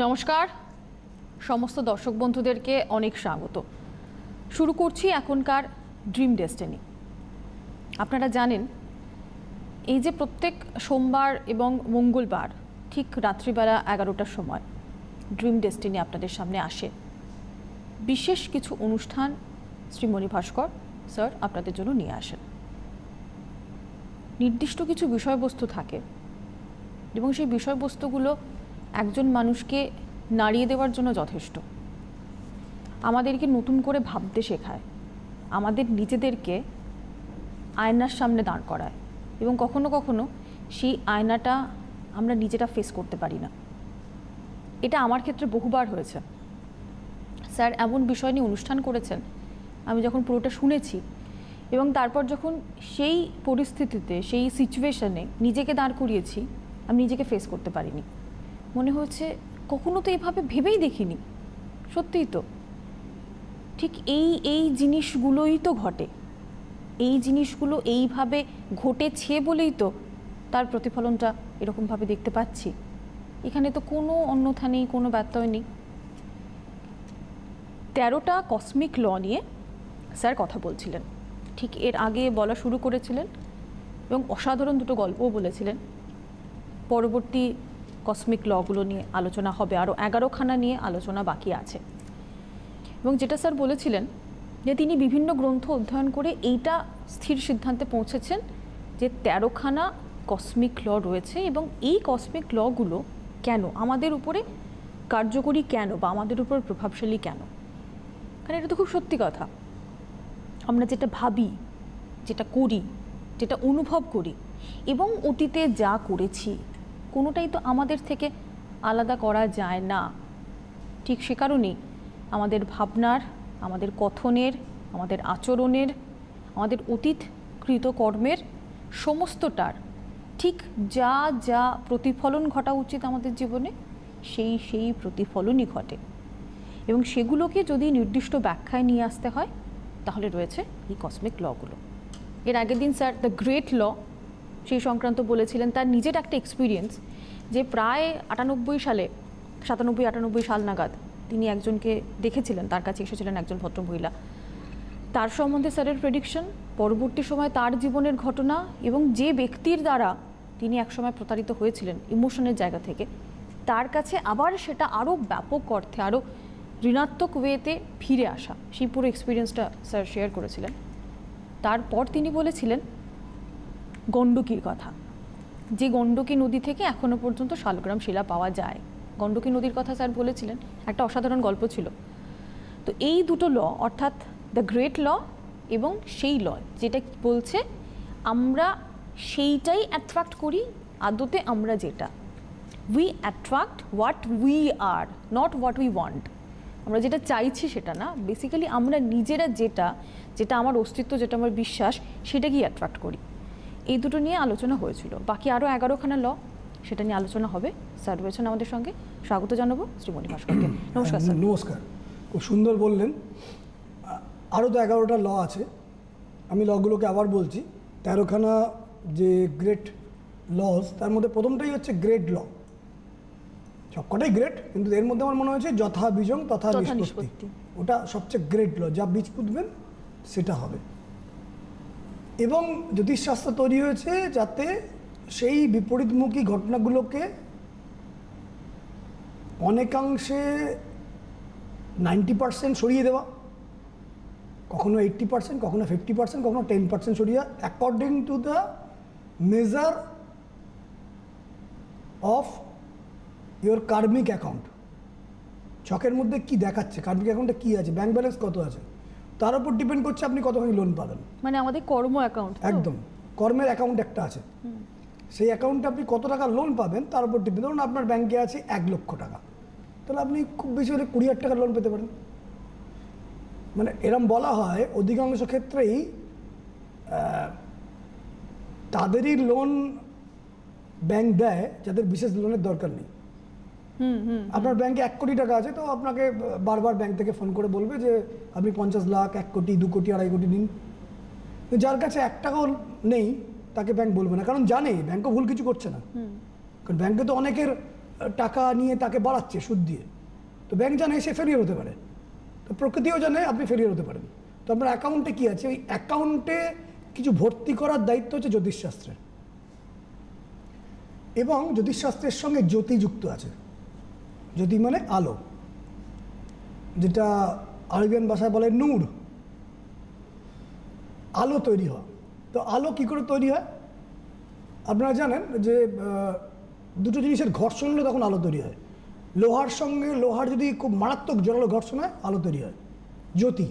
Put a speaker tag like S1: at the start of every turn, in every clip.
S1: নমস্কার সমস্ত দর্শক বন্ধুদেরকে অনেক স্বাগত। শুরু করছি এখনকার ড্রিম ডেস্টিনি। আপনারা জানেন এই যে প্রত্যেক সোমবার এবং মঙ্গলবার ঠিক রাত্রিবেলা 11টার সময় ড্রিম ডেস্টিনি আপনাদের সামনে আসে। বিশেষ কিছু অনুষ্ঠান শ্রী মণি ভাস্কর স্যার আপনাদের জন্য নিয়ে আসেন। নির্দিষ্ট কিছু বিষয়বস্তু থাকে এবং সেই বিষয়বস্তুগুলো একজন মানুষকে নাড়িয়ে দেওয়ার জন্য যথেষ্ট। আমাদেরকে নতুন করে ভাবতে শেখায়, আমাদের নিজেদেরকে আয়নার সামনে দাঁড় করায় এবং কখনো কখনো সেই আয়নাটা আমরা নিজেরা ফেস করতে পারি না। এটা আমার ক্ষেত্রে বহুবার হয়েছে। স্যার এমন বিষয় নিয়ে অনুষ্ঠান করেছেন, আমি যখন পুরোটা শুনেছি এবং তারপর যখন সেই পরিস্থিতিতে সেই সিচুয়েশনে নিজেকে দাঁড় করিয়েছি, আমি নিজেকে ফেস করতে পারিনি। মনে হয়েছে কখনো তো এভাবে ভেবেই দেখিনি। সত্যিই তো ঠিক এই জিনিসগুলোই তো ঘটে, এই জিনিসগুলো এইভাবে ঘটেছে বলেই তো তার প্রতিফলনটা এরকমভাবে দেখতে পাচ্ছি। এখানে তো কোনো অন্যথা নেই, কোনো ব্যত্যয় নেই। 13টা কসমিক ল নিয়ে স্যার কথা বলছিলেন। ঠিক এর আগে বলা শুরু করেছিলেন এবং অসাধারণ দুটো গল্পও বলেছিলেন। পরবর্তী কসমিক লগুলো নিয়ে আলোচনা হবে, আরও 11খানা নিয়ে আলোচনা বাকি আছে। এবং যেটা স্যার বলেছিলেন যে তিনি বিভিন্ন গ্রন্থ অধ্যয়ন করে এইটা স্থির সিদ্ধান্তে পৌঁছেছেন যে 13খানা কসমিক ল রয়েছে এবং এই কসমিক লগুলো কেন আমাদের উপরে কার্যকরী, কেন বা আমাদের উপর প্রভাবশালী কেন। কারণ এটা তো খুব সত্যি কথা। আমরা যেটা ভাবি, যেটা করি, যেটা অনুভব করি এবং অতীতে যা করেছি কোনোটাই তো আমাদের থেকে আলাদা করা যায় না। ঠিক সে কারণেই আমাদের ভাবনার, আমাদের কথনের, আমাদের আচরণের, আমাদের অতীত কৃতকর্মের সমস্তটার ঠিক যা যা প্রতিফলন ঘটা উচিত আমাদের জীবনে সেই প্রতিফলনই ঘটে। এবং সেগুলোকে যদি নির্দিষ্ট ব্যাখ্যায় নিয়ে আসতে হয় তাহলে রয়েছে এই কসমিক লগুলো। এর আগের দিন স্যার দ্য গ্রেট ল সেই সংক্রান্ত বলেছিলেন, তার নিজের একটা এক্সপিরিয়েন্স যে প্রায় 97-98 সাল নাগাদ তিনি একজনকে দেখেছিলেন, তার কাছে এসেছিলেন একজন ভদ্রমহিলা। তার সম্বন্ধে স্যারের প্রেডিকশন, পরবর্তী সময় তার জীবনের ঘটনা এবং যে ব্যক্তির দ্বারা তিনি একসময় প্রতারিত হয়েছিলেন ইমোশনের জায়গা থেকে, তার কাছে আবার সেটা আরও ব্যাপক অর্থে আরও ঋণাত্মক ওয়েতে ফিরে আসা, সেই পুরো এক্সপিরিয়েন্সটা স্যার শেয়ার করেছিলেন। তারপর তিনি বলেছিলেন গণ্ডকীর কথা, যে গণ্ডকী নদী থেকে এখনও পর্যন্ত শালগ্রাম শিলা পাওয়া যায়। গণ্ডকী নদীর কথা স্যার বলেছিলেন, একটা অসাধারণ গল্প ছিল। তো এই দুটো ল অর্থাৎ দ্য গ্রেট ল এবং সেই ল যেটা বলছে আমরা সেইটাই অ্যাট্রাক্ট করি, আদতে আমরা যেটা we attract what we are, not what we want. আমরা যেটা চাইছি সেটা না, বেসিক্যালি আমরা নিজেরা যেটা আমার অস্তিত্ব, যেটা আমার বিশ্বাস, সেটাকেই অ্যাট্রাক্ট করি। এই দুটো নিয়ে আলোচনা হয়েছিল। বাকি আরও 11খানা ল, সেটা নিয়ে আলোচনা হবে। স্যার রয়েছেন আমাদের সঙ্গে, স্বাগত জানাবো শ্রী মণি ভাস্করকে। নমস্কার স্যার।
S2: নমস্কার, খুব সুন্দর বললেন। আরও তো 11টা ল আছে, আমি লগুলোকে আবার বলছি। 13খানা যে গ্রেট লস, তার মধ্যে প্রথমটাই হচ্ছে গ্রেট ল। সবকটাই গ্রেট, কিন্তু এর মধ্যে আমার মনে হয়েছে যথা বীজং তথা নিষ্পত্তি, ওটা সবচেয়ে গ্রেট ল। যা বীজ পুঁতবেন সেটা হবে। এবং জ্যোতিষশাস্ত্র তৈরি হয়েছে যাতে সেই বিপরীতমুখী ঘটনাগুলোকে অনেকাংশে 90% সরিয়ে দেওয়া, কখনো 80%, কখনো 50%, কখনো 10% সরিয়ে, according to the measure of your karmic account. ছকের মধ্যে কি দেখাচ্ছে, কার্মিক অ্যাকাউন্টে কী আছে, ব্যাংক ব্যালেন্স কত আছে, তার উপর ডিপেন্ড করছে আপনি কতখানি লোন পাবেন।
S1: মানে আমাদের কর্ম অ্যাকাউন্ট,
S2: একদম কর্মের অ্যাকাউন্ট একটা আছে, সেই অ্যাকাউন্টে আপনি কত টাকা লোন পাবেন তার উপর ডিপেন্ড। ধরুন আপনার ব্যাংকে আছে 1 লক্ষ টাকা, তাহলে আপনি খুব বেশি হলে 20,000 টাকা লোন পেতে পারেন। মানে এরম বলা হয় অধিকাংশ ক্ষেত্রেই তাদেরই লোন ব্যাংক দেয় যাদের বিশেষ লোনের দরকার নেই। আপনার ব্যাংকে 1 কোটি টাকা আছে, তো আপনাকে বারবার ব্যাংক থেকে ফোন করে বলবে যে আপনি 50 লাখ, 1 কোটি, 2 কোটি, 2.5 কোটি নিন। যার কাছে 1 টাকাও নেই তাকে ব্যাংক বলবে না, কারণ জানে ব্যাংকও ভুল কিছু করছে না। কারণ ব্যাংকে তো অনেকের টাকা নিয়ে তাকে বাড়াচ্ছে সুদ দিয়ে, তো ব্যাংক জানে সে ফেলিয়ার হতে পারে, তো প্রকৃতিও জানে আপনি ফেলিয়ার হতে পারেন। তো আপনার অ্যাকাউন্টে কী আছে, ওই অ্যাকাউন্টে কিছু ভর্তি করার দায়িত্ব হচ্ছে জ্যোতিষশাস্ত্রের, এবং জ্যোতিষশাস্ত্রের সঙ্গে জ্যোতি যুক্ত আছে। জ্যোতি মানে আলো, যেটা আরবিয়ান ভাষায় বলে নূর, আলো তৈরি হওয়া। তো আলো কী করে তৈরি হয় আপনারা জানেন যে দুটো জিনিসের ঘর্ষণ হলে তখন আলো তৈরি হয়। লোহার সঙ্গে লোহার যদি খুব মারাত্মক জোরালো ঘর্ষণ হয় আলো তৈরি হয়, জ্যোতি।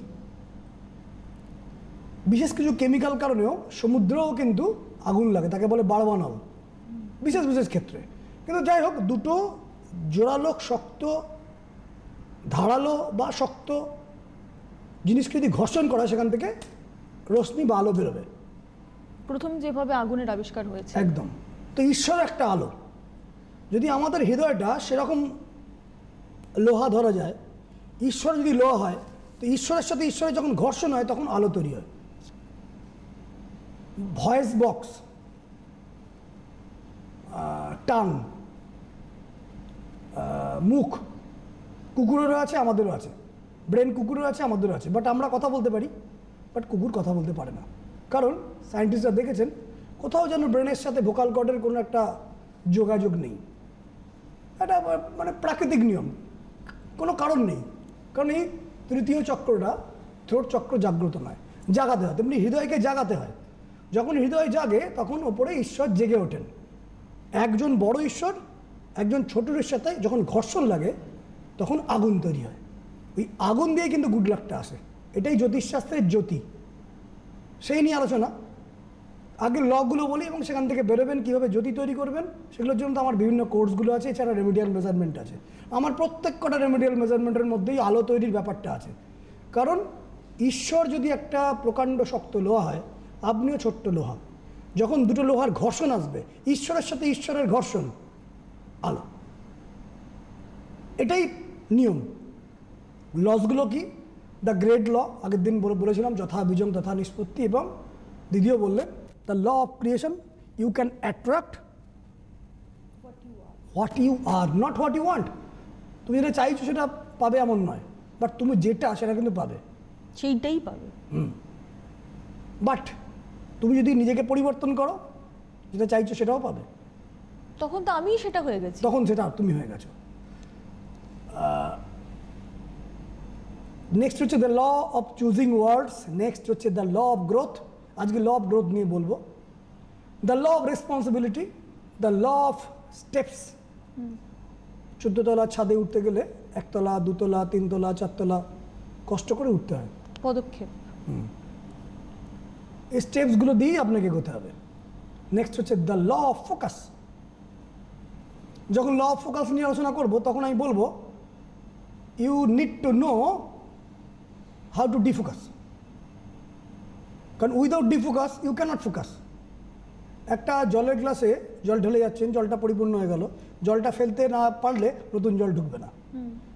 S2: বিশেষ কিছু কেমিক্যাল কারণেও সমুদ্রেও কিন্তু আগুন লাগে, তাকে বলে বারবানল বিশেষ বিশেষ ক্ষেত্রে। কিন্তু যাই হোক, দুটো জোরালো শক্ত ধারালো বা শক্ত জিনিসকে যদি ঘর্ষণ করা হয় সেখান থেকে রশ্মি বা আলো বেরোবে।
S1: প্রথম যেভাবে আগুনের আবিষ্কার হয়েছে
S2: একদম। তো ঈশ্বর একটা আলো, যদি আমাদের হৃদয়টা সেরকম লোহা ধরা যায়, ঈশ্বর যদি লোহা হয়, তো ঈশ্বরের সাথে ঈশ্বরের যখন ঘর্ষণ হয় তখন আলো তৈরি হয়। ভয়েস বক্স, টাং, মুখ কুকুরেরও আছে আমাদেরও আছে, ব্রেন কুকুরেরও আছে আমাদেরও আছে, বাট আমরা কথা বলতে পারি, বাট কুকুর কথা বলতে পারে না। কারণ সায়েন্টিস্টরা দেখেছেন কোথাও যেন ব্রেনের সাথে ভোকাল কর্ডের কোনো একটা যোগাযোগ নেই। এটা মানে প্রাকৃতিক নিয়ম, কোনো কারণ নেই। কারণ এই তৃতীয় চক্রটা, থ্রোট চক্র জাগ্রত নয়, জাগাতে হয়। তেমনি হৃদয়কে জাগাতে হয়। যখন হৃদয় জাগে তখন ওপরে ঈশ্বর জেগে ওঠেন। একজন বড় ঈশ্বর একজন ছোটর সাথে যখন ঘর্ষণ লাগে তখন আগুন তৈরি হয়। ওই আগুন দিয়ে কিন্তু গুড লাকটা আসে। এটাই জ্যোতিষশাস্ত্রের জ্যোতি, সেই নিয়ে আলোচনা। আগে লগুলো বলি এবং সেখান থেকে বেরোবেন কীভাবে জ্যোতি তৈরি করবেন, সেগুলোর জন্য তো আমার বিভিন্ন কোর্সগুলো আছে, এছাড়া রেমিডিয়াল মেজারমেন্ট আছে। আমার প্রত্যেক কটা রেমিডিয়াল মেজারমেন্টের মধ্যেই আলো তৈরির ব্যাপারটা আছে। কারণ ঈশ্বর যদি একটা প্রকাণ্ড শক্ত লোহা হয়, আপনিও ছোট্ট লোহা, যখন দুটো লোহার ঘর্ষণ আসবে, ঈশ্বরের সাথে ঈশ্বরের ঘর্ষণ, আলো। এটাই নিয়ম। লসগুলো কি? দ্য গ্রেট ল, আগের দিন বলেছিলাম, যথা বীজং তথা নিষ্পত্তি, এবং দ্বিতীয় বললেন the law of creation, you can attract what you are, not what you want. তুমি যেটা চাইছো সেটা পাবে এমন নয়, বাট তুমি যেটা সেটা কিন্তু পাবে,
S1: সেইটাই পাবে।
S2: বাট তুমি যদি নিজেকে পরিবর্তন করো, যেটা চাইছো সেটাও পাবে।
S1: তখন তো আমিই সেটা হয়ে গেছি,
S2: তখন সেটা তুমি হয়ে গেছো। নেক্সট হচ্ছে the law of choosing words, next হচ্ছে দ্য ল অফ গ্রোথ। আজকে ল অফ গ্রোথ নিয়ে বলবো। The law of responsibility, the law of steps. 14 তলা ছাদে উঠতে গেলে 1 তলা 2 তলা 3 তলা 4 তলা কষ্ট করে উঠতে হয়,
S1: পদক্ষেপ।
S2: এই স্টেপসগুলো দিয়েই আপনাকে এগোতে হবে। নেক্সট হচ্ছে দ্য ল অফ ফোকাস। যখন ল অফ ফোকাস নিয়ে আলোচনা করব তখন আমি বলবো you need to know how to defocus, কারণ without defocus you cannot focus. একটা জলের গ্লাসে জল ঢেলে যাচ্ছেন, জলটা পরিপূর্ণ হয়ে গেল, জলটা ফেলতে না পারলে নতুন জল ঢুকবে না।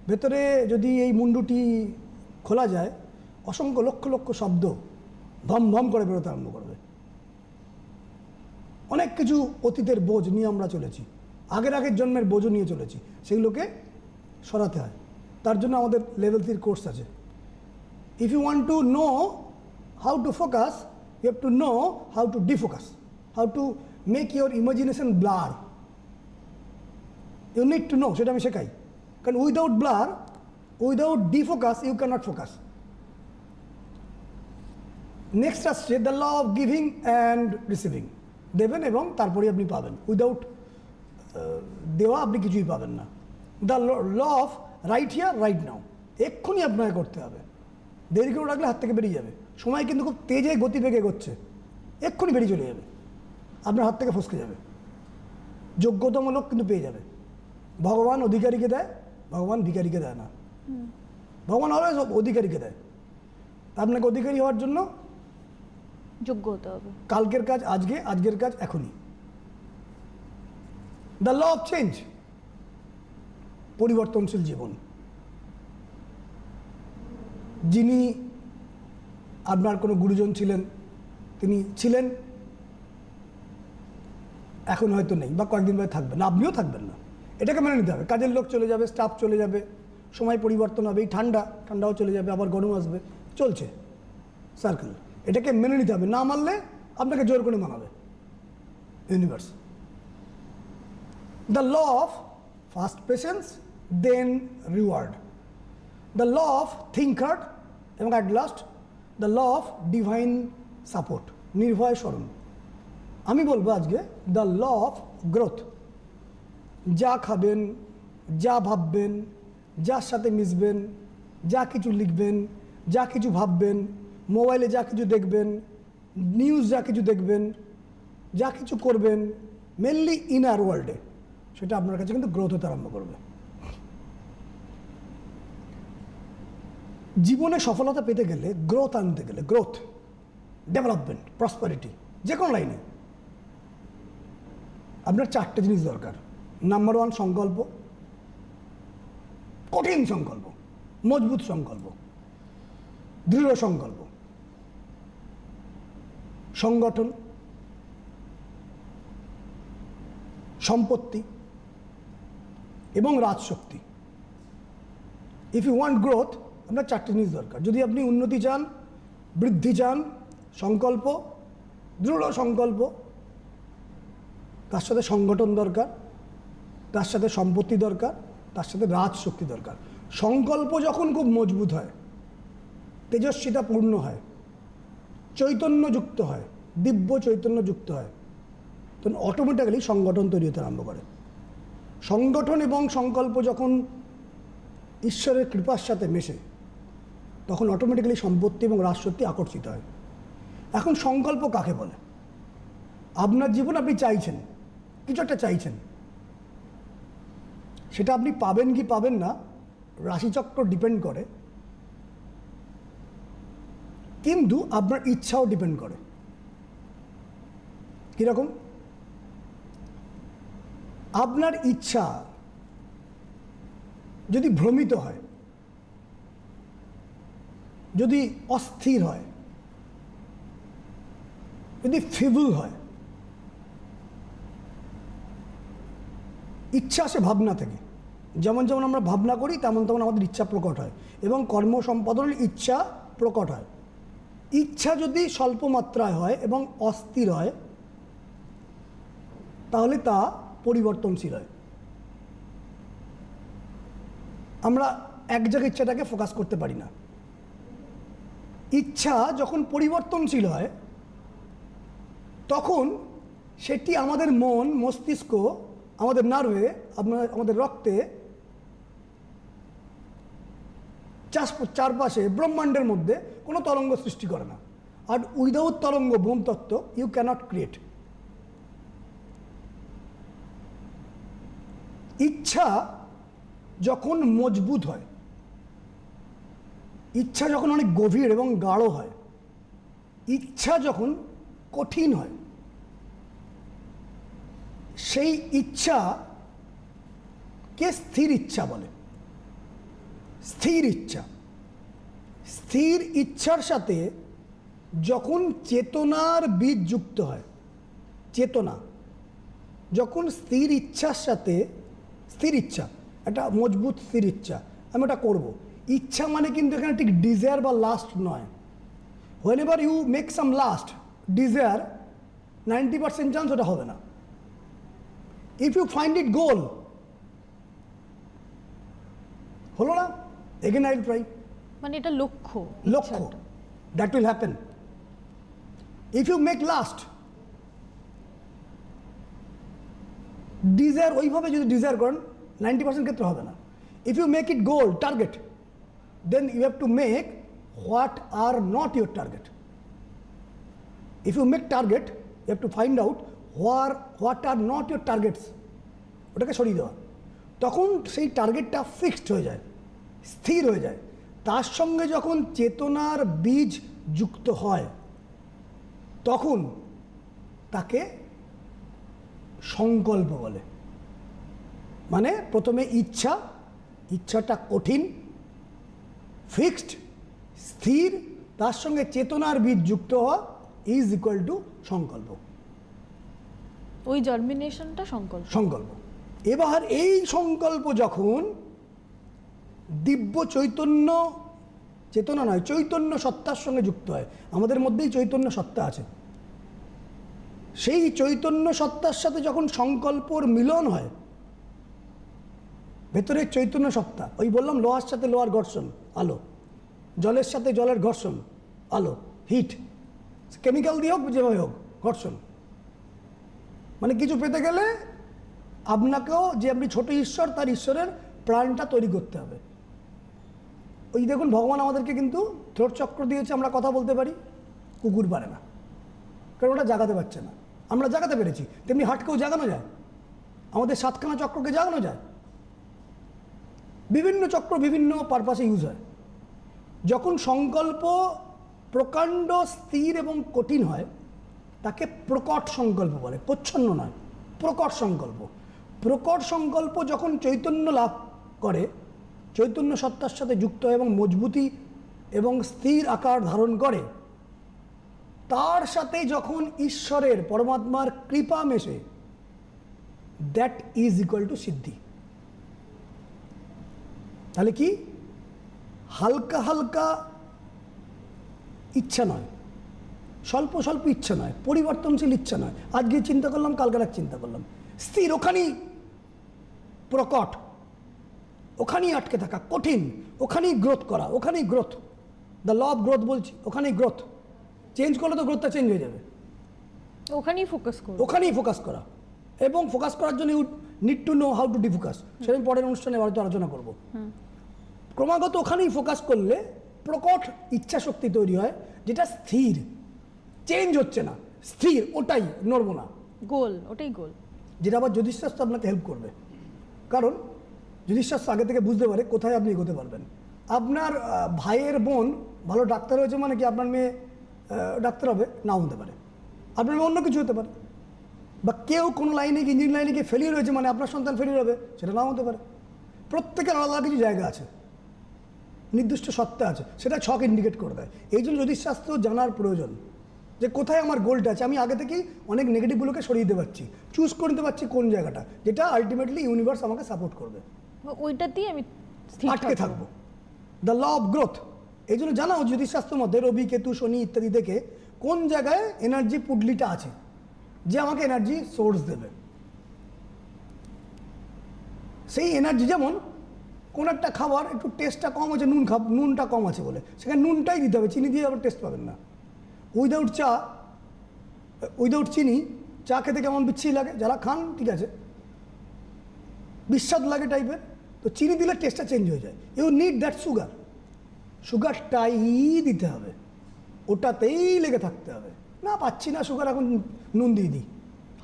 S2: ভেতরে যদি এই মুন্ডুটি খোলা যায়, অসংখ্য লক্ষ লক্ষ শব্দ ধম ধম করে বেরোতে আরম্ভ করবে। অনেক কিছু অতীতের বোঝ নিয়ে আমরা চলেছি, আগের জন্মের বোঝও নিয়ে চলেছি, সেগুলোকে সরাতে হয়। তার জন্য আমাদের লেভেল 3 কোর্স আছে। If you want to know how to focus, you have to know how to defocus, how to make your imagination blur. You need to know, সেটা আমি শেখাই। কারণ without blur, without defocus you cannot focus. Next আসছে the law of giving and receiving. দেবেন এবং তারপরে আপনি পাবেন। উইদাউট দেওয়া আপনি কিছুই পাবেন না। The law of right here right now, এক্ষুনি আপনাকে করতে হবে। দেরি করে রাখলে হাত থেকে বেরিয়ে যাবে। সময় কিন্তু খুব তেজে গতিবেগে এগোচ্ছে, এক্ষুনি বেরিয়ে চলে যাবে, আপনার হাত থেকে ফসকে যাবে। যোগ্যতামূলক কিন্তু পেয়ে যাবে। ভগবান অধিকারীকে দেয়, ভগবান ভিখারিকে দেয় না। ভগবান অলওয়েজ অধিকারীকে দেয়। আপনাকে অধিকারী হওয়ার জন্য
S1: যোগ্য হতে হবে।
S2: কালকের কাজ আজকে, আজকের কাজ এখনই। দ্য ল অফ চেঞ্জ, পরিবর্তনশীল জীবন। যিনি আপনার কোনো গুরুজন ছিলেন, তিনি ছিলেন, এখন হয়তো নেই, বা কয়েকদিন পরে থাকবেন না, আপনিও থাকবেন না। এটাকে মেনে নিতে হবে। কাজের লোক চলে যাবে, স্টাফ চলে যাবে, সময় পরিবর্তন হবে, এই ঠান্ডাও চলে যাবে, আবার গরম আসবে, চলছে সার্কেল। এটাকে মেনে নিতে হবে, না মানলে আপনাকে জোর করে মানাবে universe. The law of first patience then reward, the law of think hard এবং at last the law of divine support, নির্ভয় স্মরণ। আমি বলবো আজকে দ্য ল অফ গ্রোথ। যা খাবেন, যা ভাববেন, যার সাথে মিশবেন, যা কিছু লিখবেন, যা কিছু ভাববেন, মোবাইলে যা কিছু দেখবেন, নিউজ যা কিছু দেখবেন, যা কিছু করবেন, মেনলি ইনার ওয়ার্ল্ডে, সেটা আপনার কাছে কিন্তু গ্রোথ হতে আরম্ভ করবে। জীবনে সফলতা পেতে গেলে, গ্রোথ আনতে গেলে, গ্রোথ, ডেভেলপমেন্ট, প্রসপারিটি, যে কোনো লাইনে আপনার 4টে জিনিস দরকার। নাম্বার 1 সংকল্প, কঠিন সংকল্প, মজবুত সংকল্প, দৃঢ় সংকল্প, সংগঠন, সম্পত্তি এবং রাজশক্তি। ইফ ইউ ওয়ান্ট গ্রোথ, আপনার 4টে জিনিস দরকার। যদি আপনি উন্নতি চান, বৃদ্ধি চান, সংকল্প, দৃঢ় সংকল্প, তার সাথে সংগঠন দরকার, তার সাথে সম্পত্তি দরকার, তার সাথে রাজশক্তি দরকার। সংকল্প যখন খুব মজবুত হয়, তেজস্বিতা পূর্ণ হয়, চৈতন্যযুক্ত হয়, দিব্য চৈতন্যযুক্ত হয়, তখন অটোমেটিক্যালি সংগঠন তৈরি হতে আরম্ভ করে। সংগঠন এবং সংকল্প যখন ঈশ্বরের কৃপার সাথে মেশে, তখন অটোমেটিক্যালি সম্পত্তি এবং রাজশক্তি আকর্ষিত হয়। এখন সংকল্প কাকে বলে? আপনার জীবন আপনি চাইছেন, কিছু একটা চাইছেন, সেটা আপনি পাবেন কি পাবেন না রাশিচক্র ডিপেন্ড করে, কিন্তু আপনার ইচ্ছাও ডিপেন্ড করে। কীরকম? আপনার ইচ্ছা যদি ভ্রমিত হয়, যদি অস্থির হয়, যদি ফিবল হয়, ইচ্ছা আসে ভাবনা থেকে। যেমন যেমন আমরা ভাবনা করি, তেমন তেমন আমাদের ইচ্ছা প্রকট হয় এবং কর্ম সম্পাদনের ইচ্ছা প্রকট হয়। ইচ্ছা যদি স্বল্প মাত্রায় হয় এবং অস্থির হয়, তাহলে তা পরিবর্তনশীল হয়। আমরা এক জায়গায় ইচ্ছাটাকে ফোকাস করতে পারি না। ইচ্ছা যখন পরিবর্তনশীল হয়, তখন সেটি আমাদের মন, মস্তিষ্ক, আমাদের নার্ভে, আমাদের রক্তে, চারপাশে ব্রহ্মাণ্ডের মধ্যে কোনো তরঙ্গ সৃষ্টি করে না। আর উইদাউট তরঙ্গ, বোম তত্ত্ব, ইউ ক্যানট ক্রিয়েট। ইচ্ছা যখন মজবুত হয়, ইচ্ছা যখন অনেক গভীর এবং গাঢ় হয়, ইচ্ছা যখন কঠিন হয়, সেই ইচ্ছাকে স্থির ইচ্ছা বলে। স্থির ইচ্ছা, স্থির ইচ্ছার সাথে যখন চেতনার বীজ যুক্ত হয়, চেতনা যখন স্থির ইচ্ছার সাথে, স্থির ইচ্ছা, একটা মজবুত স্থির ইচ্ছা, আমি ওটা করবো। ইচ্ছা মানে কিন্তু এখানে ঠিক ডিজায়ার বা লাস্ট নয়। Whenever you make some last desire, 90% chance ওটা হবে না। If you find it goal, হলো না, এগেন আই উইল ট্রাই।
S1: মানে এটা লক্ষ্য,
S2: লক্ষ্য, that will happen. If you make last desire, ওইভাবে যদি ডিজায়ার করেন 90% ক্ষেত্রে হবে না। If you make it goal, target, then you have to make what are not your target. If you make target, you have to find out what are not your targets, ওটাকে সরিয়ে দেওয়া। তখন সেই টার্গেটটা ফিক্সড হয়ে যায়, স্থির হয়ে যায়। তার সঙ্গে যখন চেতনার বীজ যুক্ত হয়, তখন তাকে সংকল্প বলে। মানে প্রথমে ইচ্ছাটা কঠিন, ফিক্সড, স্থির, তার সঙ্গে চেতনার বীজ যুক্ত হওয়া ইজ ইকুয়াল টু সংকল্প।
S1: ওই জার্মিনেশনটা সংকল্প।
S2: সংকল্প, এবার এই সংকল্প যখন দিব্য চৈতন্য, চেতনা নয়, চৈতন্য সত্তার সঙ্গে যুক্ত হয়, আমাদের মধ্যেই চৈতন্য সত্তা আছে, সেই চৈতন্য সত্তার সাথে যখন সংকল্পর মিলন হয়, ভেতরের চৈতন্য সত্তা, ওই বললাম লোহার সাথে লোহার ঘর্ষণ আলো, জলের সাথে জলের ঘর্ষণ আলো, হিট, কেমিক্যাল দিয়ে হোক যেভাবে হোক ঘর্ষণ, মানে কিছু পেতে গেলে আপনাকেও যে আপনি ছোট ঈশ্বর, তার ঈশ্বরের প্রাণটা তৈরি করতে হবে। ওই দেখুন ভগবান আমাদেরকে কিন্তু থ্রোট চক্র দিয়েছে, আমরা কথা বলতে পারি, কুকুর পারে না, কারণ ওটা জাগাতে পারছে না, আমরা জাগাতে পেরেছি। তেমনি হার্টকেও জাগানো যায়, আমাদের 7খানা চক্রকে জাগানো যায়। বিভিন্ন চক্র বিভিন্ন পারপাসে ইউজ হয়। যখন সংকল্প প্রকাণ্ড, স্থির এবং কঠিন হয়, তাকে প্রকট সংকল্প বলে, প্রচ্ছন্ন নয়, প্রকট সংকল্প। প্রকট সংকল্প যখন চৈতন্য লাভ করে, চৈতন্য সত্তার সাথে যুক্ত হয় এবং মজবুতি এবং স্থির আকার ধারণ করে, তার সাথে যখন ঈশ্বরের পরমাত্মার কৃপা মেশে, দ্যাট ইজ ইকুয়াল টু সিদ্ধি। তাহলে কি হালকা হালকা ইচ্ছা নয়, স্বল্প স্বল্প ইচ্ছা নয়, পরিবর্তনশীল ইচ্ছা নয়, আজকে চিন্তা করলাম কালকে এক চিন্তা করলাম, স্থির, ওখানেই প্রকট, ওখানেই আটকে থাকা, কঠিন, ওখানেই গ্রোথ করা, ওখানেই growth, the law of growth বলছি, ওখানেই গ্রোথ। চেঞ্জ করলে তো গ্রোথটা চেঞ্জ হয়ে যাবে,
S1: ওখানেই ফোকাস করো,
S2: ওখানেই ফোকাস করা। এবং ফোকাস করার জন্য you need to know how to defocus, সেটা আমি পরের অনুষ্ঠানে হয়তো আলোচনা করবো। ক্রমাগত ওখানেই ফোকাস করলে প্রকট ইচ্ছা শক্তি তৈরি হয়, যেটা স্থির, চেঞ্জ হচ্ছে না, স্থির, ওটাই, নড়বো না,
S1: গোল, ওটাই গোল।
S2: যেটা আবার জ্যোতিষশাস্ত্র আপনাকে হেল্প করবে, কারণ জ্যোতিষশাস্ত্র আগে থেকে বুঝতে পারে কোথায় আপনি এগোতে পারবেন। আপনার ভাইয়ের বোন ভালো ডাক্তার হয়েছে মানে কি আপনার মেয়ে ডাক্তার হবে? নাও হতে পারে, আপনার মেয়ে অন্য কিছু হতে পারে। বা কেউ কোনো লাইনে গিয়ে, ইঞ্জিনিয়ারিং লাইনে গিয়ে ফেলিয়ার হয়েছে মানে আপনার সন্তান ফেলিয়ার হবে, সেটা নাও হতে পারে। প্রত্যেকের আলাদা কিছু জায়গা আছে, নির্দিষ্ট সত্তা আছে, সেটা ছক ইন্ডিকেট করে দেয়। এই জন্য জ্যোতিষশাস্ত্র জানার প্রয়োজন, যে কোথায় আমার গোলটা আছে। আমি আগে থেকেই অনেক নেগেটিভগুলোকে সরিয়ে দিতে পারছি, চুজ করে নিতে পারছি কোন জায়গাটা, যেটা আলটিমেটলি ইউনিভার্স আমাকে সাপোর্ট করবে,
S1: ওইটাতেই আমি
S2: আটকে থাকবো। দ্য ল অফ গ্রোথ, এই জন্য জানাও জ্যোতিষশাস্ত্রের মধ্যে রবি, কেতু, শনি ইত্যাদি দেখে কোন জায়গায় এনার্জি পুডলিটা আছে, যে আমাকে এনার্জি সোর্স দেবে। সেই এনার্জি, যেমন কোন একটা খাবার একটু টেস্টটা কম আছে, নুনটা কম আছে বলে সেখানে নুনটাই দিতে হবে, চিনি দিয়ে আবার টেস্ট পাবেন না। উইদাউট চা, উইদাউট চিনি চা খেতে কেমন বিচ্ছিরি লাগে, যারা খান ঠিক আছে, বিস্বাদ লাগে টাইপের, তো চিনি দিলে টেস্টটা চেঞ্জ হয়ে যায়। ইউ নিড দ্যাট সুগার, সুগারটাই দিতে হবে, ওটাতেই লেগে থাকতে হবে। না পাচ্ছি না সুগার, এখন নুন দিয়ে দিই,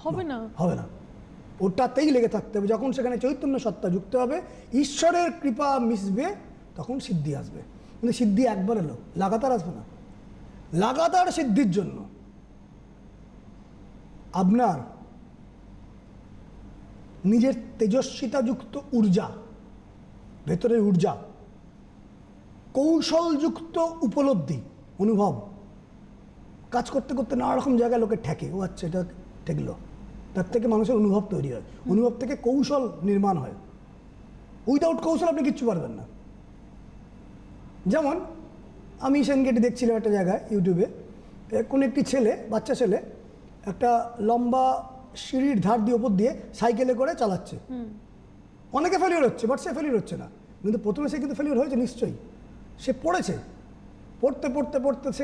S1: হবে না,
S2: হবে না, ওটাতেই লেগে থাকতে হবে। যখন সেখানে চৈতন্য সত্তা যুক্ত হবে, ঈশ্বরের কৃপা মিশবে, তখন সিদ্ধি আসবে। কিন্তু সিদ্ধি একবার এলো, লাগাতার আসবে না। লাগাতার সিদ্ধির জন্য আপনার নিজের তেজস্বিতাযুক্ত ঊর্জা, ভেতরের ঊর্জা, কৌশলযুক্ত উপলব্ধি, অনুভব, কাজ করতে করতে নানা রকম জায়গায় লোকে ঠেকে, ও আচ্ছা এটা ঠেকলো, তার থেকে মানুষের অনুভব তৈরি হয়, অনুভব থেকে কৌশল নির্মাণ হয়। উইদাউট কৌশল আপনি কিচ্ছু পারবেন না। যেমন আমি সেনগেটে দেখছিলাম একটা জায়গায় ইউটিউবে, কোন একটি ছেলে, বাচ্চা ছেলে, একটা লম্বা সিঁড়ির ধার দিয়ে ওপর দিয়ে সাইকেলে করে চালাচ্ছে। অনেকে ফেলিওর হচ্ছে, বাট সে ফেলিওর হচ্ছে না। কিন্তু প্রথমে সে কিন্তু ফেলিওর হয়েছে নিশ্চয়ই, সে পড়েছে, পড়তে পড়তে পড়তে সে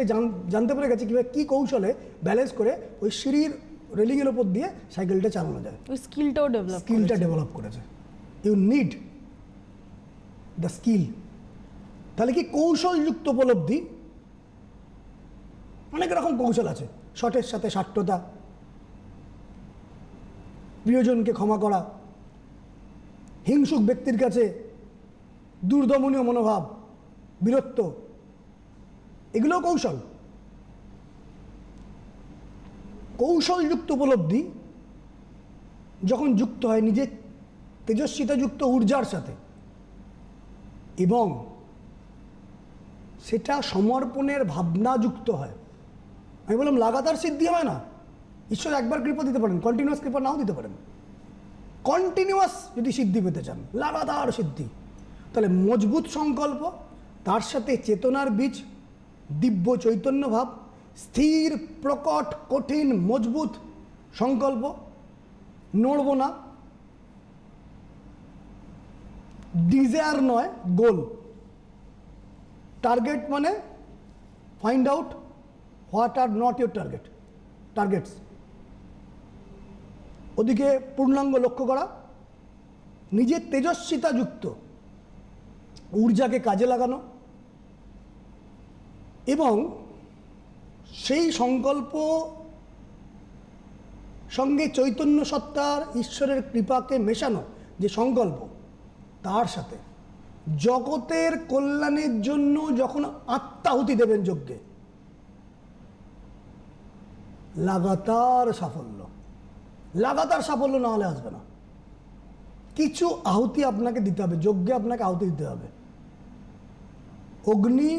S2: জানতে পেরে গেছে কীভাবে, কী কৌশলে ব্যালেন্স করে ওই সিঁড়ির রেলিংয়ের ওপর দিয়ে সাইকেলটা চালানো যায়।
S1: ওই স্কিলটা
S2: ডেভেলপ করেছে। You need the skill. তাহলে কি কৌশলযুক্ত উপলব্ধি, অনেক রকম কৌশল আছে, শটের সাথে সাট্যতা, প্রিয়জনকে ক্ষমা করা, হিংসুক ব্যক্তির কাছে দুর্দমনীয় মনোভাব, বীরত্ব, এগুলোও কৌশল। কৌশলযুক্ত উপলব্ধি যখন যুক্ত হয় নিজের তেজস্বিতাযুক্ত ঊর্জার সাথে, এবং সেটা সমর্পণের ভাবনা যুক্ত হয়। আমি বললাম লাগাতার সিদ্ধি হয় না, ঈশ্বর একবার কৃপা দিতে পারেন, কন্টিনিউয়াস কৃপা নাও দিতে পারেন, কন্টিনিউয়াস যদি সিদ্ধি পেতে চান, লাগাতার সিদ্ধি, তাহলে মজবুত সংকল্প, তার সাথে চেতনার বীজ, দিব্য চৈতন্য ভাব, স্থির প্রকট কঠিন মজবুত সংকল্প, নড়ব না, ডিজায়ার নয় গোল, টার্গেট মানে find out what are not your targets, ওদিকে পূর্ণাঙ্গ লক্ষ্য করা, নিজের তেজস্বিতা যুক্ত ঊর্জাকে কাজে লাগানো এবং সেই সংকল্প সঙ্গে চৈতন্য সত্তার ঈশ্বরের কৃপাকে মেশানো যে সংকল্প, তার সাথে জগতের কল্যাণের জন্য যখন আত্মাহুতি দেবেন যজ্ঞে, লাগাতার সাফল্য না হলে আসবে না। কিছু আহুতি আপনাকে দিতে হবে, যজ্ঞে আপনাকে আহুতি দিতে হবে। অগ্নি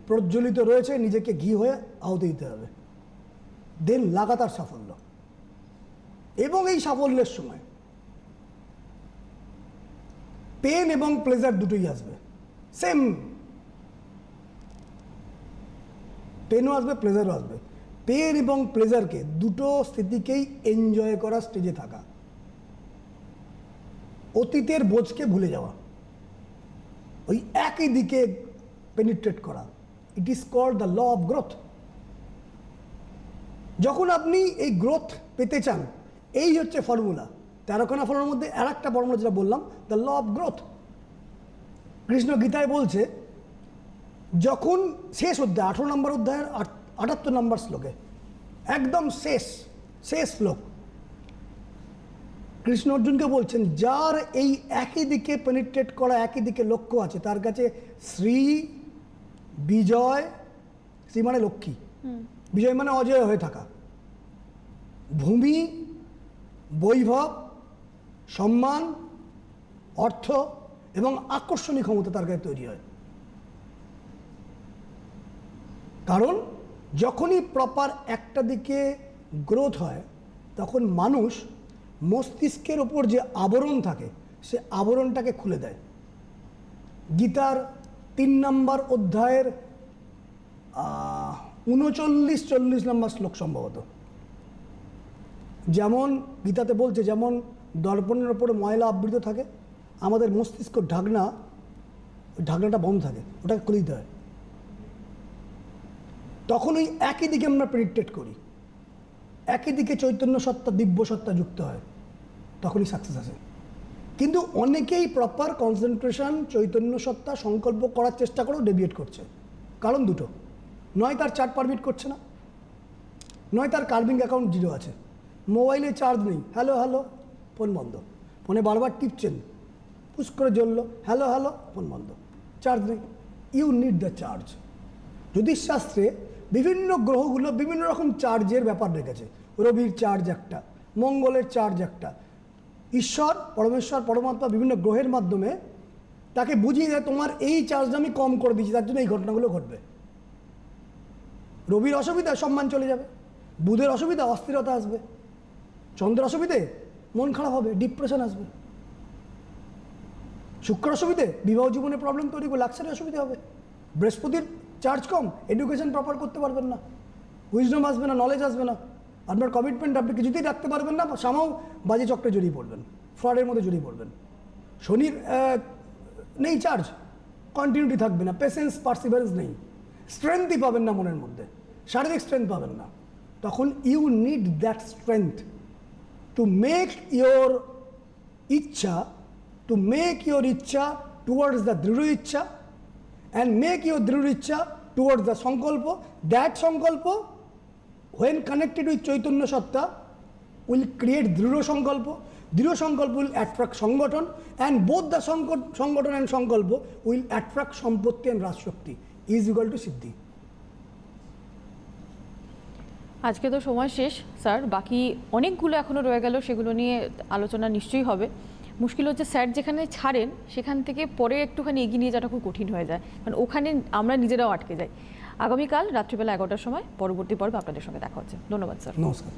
S2: প্রজ্বলিত রয়েছে, নিজেকে ঘি হয়ে আহুতি দিতে হবে, দেন লাগাতার সাফল্য। এবং এই সাফল্যের সময় পেন এবং প্লেজার দুটোই আসবে, সেম পেনও আসবে প্লেজারও আসবে। পেন এবং প্লেজারকে দুটো স্থিতিকেই এনজয় করা, স্টেজে থাকা, অতীতের বোঝকে ভুলে যাওয়া, ওই একই দিকে পেনিট্রেট করা, it is called the law of growth. যখন আপনি এই গ্রোথ পেতে চান, এই হচ্ছে ফর্মুলা। 13খানা ফর্মুলার মধ্যে আর একটা ফর্মুলা যেটা বললাম, the law of growth. Krishna গীতায় বলছে, যখন শেষ অধ্যায় 18 নম্বর অধ্যায়ের 78 নম্বর শ্লোকে, একদম শেষ শ্লোক, কৃষ্ণ অর্জুনকে বলছেন, যার এই একই দিকে পেনিট্রেট করা, একই দিকে লক্ষ্য আছে, তার কাছে শ্রী, বিজয়, শ্রী মানে লক্ষ্মী, বিজয় মানে অজয় হয়ে থাকা, ভূমি, বৈভব, সম্মান, অর্থ এবং আকর্ষণীয় ক্ষমতা তার কাছে তৈরি হয়। কারণ যখনই প্রপার একটা দিকে গ্রোথ হয়, তখন মানুষ মস্তিষ্কের ওপর যে আবরণ থাকে, সে আবরণটাকে খুলে দেয়। গীতার 3 নম্বর অধ্যায়ের 39-40 নম্বর শ্লোক সম্ভবত, যেমন গীতাতে বলছে, যেমন দর্পণের ওপরে ময়লা আবৃত থাকে, আমাদের মস্তিষ্ক ঢাকনাটা বন্ধ থাকে, ওটাকে খুলে দিতে হয়। তখন ওই একই দিকে আমরা পেনিট্রেট করি, একই দিকে চৈতন্য সত্তা, দিব্য সত্তা যুক্ত হয়, তখনই সাকসেস আসে। কিন্তু অনেকেই প্রপার কনসেন্ট্রেশন, চৈতন্য সত্তা সংকল্প করার চেষ্টা করেও ডেভিয়েট করছে। কারণ দুটো, নয় তার চার্ট পারমিট করছে না, নয় তার কার্ভিং অ্যাকাউন্ট 0 আছে, মোবাইলে চার্জ নেই, হ্যালো ফোন বন্ধ, ফোনে বারবার টিপছেন, পুশ করে জ্বললো, হ্যালো ফোন বন্ধ, চার্জ নেই। You need the charge. জ্যোতিষশাস্ত্রে বিভিন্ন গ্রহগুলো বিভিন্ন রকম চার্জের ব্যাপার রেখেছে। রবির চার্জ একটা, মঙ্গলের চার্জ একটা। ঈশ্বর, পরমেশ্বর, পরমাত্মা বিভিন্ন গ্রহের মাধ্যমে তাকে বুঝিয়ে দেয়, তোমার এই চার্জটা আমি কম করে দিচ্ছি, তার জন্য এই ঘটনাগুলো ঘটবে। রবির অসুবিধা, সম্মান চলে যাবে। বুধের অসুবিধা, অস্থিরতা আসবে। চন্দ্রের অসুবিধে, মন খারাপ হবে, ডিপ্রেশন আসবে। শুক্র অসুবিধে, বিবাহ জীবনে প্রবলেম তৈরি করবে, লাক্সারি অসুবিধা হবে। বৃহস্পতির চার্জ কম, এডুকেশন প্রপার করতে পারবেন না, উইজডম আসবে না, নলেজ আসবে না, আপনার কমিটমেন্ট আপনি কিছুতেই রাখতে পারবেন না, সামাও বাজে চক্রে জড়িয়ে পড়বেন, ফ্রডের মধ্যে জড়িয়ে পড়বেন। শনির নেই চার্জ, কন্টিনিউটি থাকবে না, পেশেন্স, পার্সিভারেন্স নেই, স্ট্রেংথই পাবেন না মনের মধ্যে, শারীরিক স্ট্রেংথ পাবেন না। তখন you need that strength to make your ইচ্ছা, টুয়ার্ডস দ্য দৃঢ় ইচ্ছা, and make your dhrida ichcha towards the sankalpa. That sankalpa, when connected with chaitanya satta, will create dhrida sankalpa. Dhrida sankalpa will attract sangathon, and both the sangathon and sankalpa will attract sampotti and raj shakti is equal to siddhi.
S1: আজকে তো সময় শেষ sir, বাকি অনেকগুলো এখনো রয়ে গেল, সেগুলো নিয়ে আলোচনা নিশ্চয়ই হবে। মুশকিল হচ্ছে স্যার যেখানে ছাড়েন সেখান থেকে পরে একটুখানি এগিয়ে নিয়ে যাওয়াটা খুব কঠিন হয়ে যায়, কারণ ওখানে আমরা নিজেরাও আটকে যাই। আগামীকাল রাত্রিবেলা 11টার সময় পরবর্তী পর্বে আপনাদের সঙ্গে দেখা হচ্ছে। ধন্যবাদ স্যার।
S2: নমস্কার।